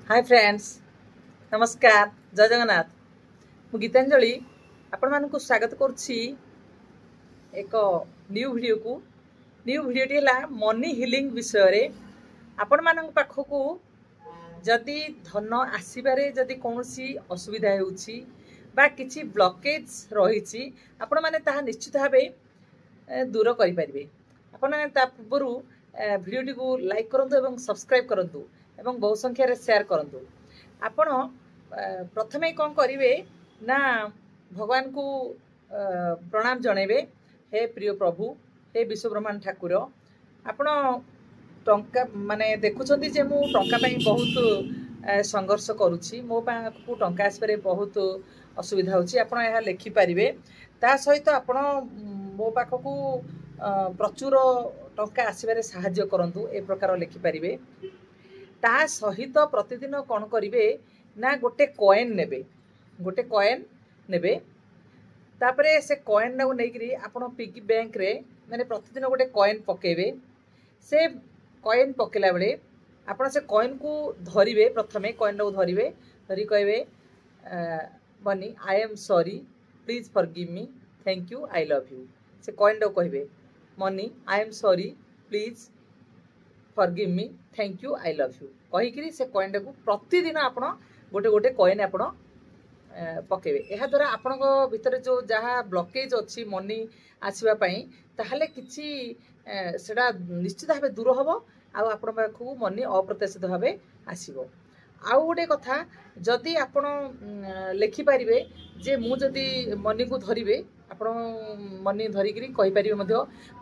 Hi friends, नमस्कार, जय जगन्नाथ। मु गीतांजलि आपण मानकु स्वागत करुछि एक न्यू वीडियो को। न्यू वीडियो टी हला मनी हिलिंग विषय रे। आपण मानक पाखकु जदि धन आसीबारे जदि कोनोसी असुविधा हेउछि बा किछि ब्लॉकेज रहिछि, आपण माने ताहा निश्चित भाबे दूर करि परिबे। आपण माने ता पूर्वरु वीडियो टी को लाइक करंतु एवं सब्सक्राइब करंतु एवं बहु संख्या रे शेयर करंतु। आपण प्रथमे कौन करिवे ना भगवान को प्रणाम जणेबे। हे प्रिय प्रभु, हे विश्व ब्रह्मांड ठाकुर, आपण टंका माने देखुछंती जे मु टंका पई बहुत संघर्ष करूछि। मो पाखु टंका आसपारे बहुत असुविधा होछि। आपण यह लिखि पारिबे। ता सहित आपण मो पाखकु प्रचुर टंका आसबारे साहाय्य करंतु ए प्रकार लिखि पारिबे। ता सहित प्रतिदिन कौन करिवे ना गोटे कॉइन नेबे तापरे से कॉइन ना नेकरी आपण पिगी बैंक रे माने प्रतिदिन गोटे कॉइन पकेबे। से कॉइन पकेला बेले आपण से कॉइन को धरिवे। प्रथमे कॉइन को धरिवे, धरि कहबे money I am sorry, please forgive me, thank you, I love you. से कॉइन को कहबे money I am sorry, please forgive me, thank you, I love you कहीकि से कॉइन को प्रतिदिन आपण गोटे गोटे कॉइन आपण पकेबे। यह द्वारा आपण भीतर जो जहाँ ब्लॉकेज अच्छी मनी आसवा ताहले किछि सेटा निश्चित भाव दूर हम आपण पाखु मनी अप्रत्याशित भाव आसो। आउ गोटे कथा, जदि आपण लिखिपारे जे मु जदि मनी को धरिबे, आपण मनी धरिकी कहीपर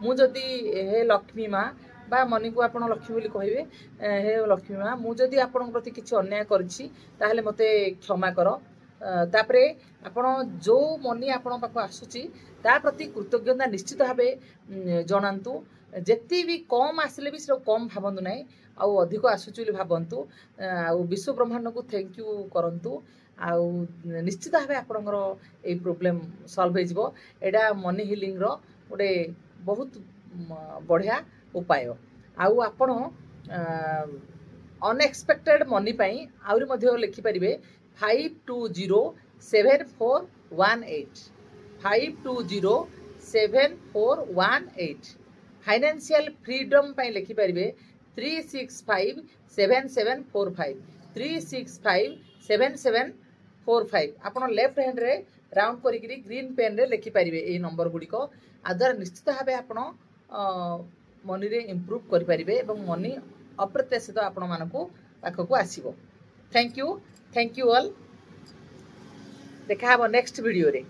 मु जदि हे लक्ष्मी माँ बा मनी को आपण लक्ष्मी बोली कहबे, हे लक्ष्मी माँ मु जदि आपण प्रति किछि अन्याय करछि ताहले मते क्षमा कर। तापरे आपण जो मनी आपण पाखु आसुची ता प्रति कृतज्ञता निश्चित भावे जणांतु। जेति भी कम आसिले भी से कम भावंतु नाही, आउ अधिक आसुची बोली भावंतु। आउ विश्व ब्रह्मांड को थैंक यू करंतु। आउ निश्चित भावे आपणकर ए प्रॉब्लम सॉल्व हो जिवो। एडा मनी हिलिंग रो गोटे बहुत बढ़िया उपाय। आउ आपण अनएक्सपेक्टेड मनी पाई आउरी मध्ये लिखि परिबे 520741 520741। फाइनेंशियल फ्रीडम पाई लिखि परिबे 3657745 3657745। आपण लेफ्ट हैंड रे राउंड करिकरी ग्रीन पेन रे लिखि परिबे ए नंबर गुडी को। आदर निश्चित भाबे आपण मनी रे इम्प्रूव करि परिबे एवं मनी अप्रत्याशित आपण मानकु पाखकु आसीबो। Thank you all. देखा हबो नेक्स्ट वीडियो रे।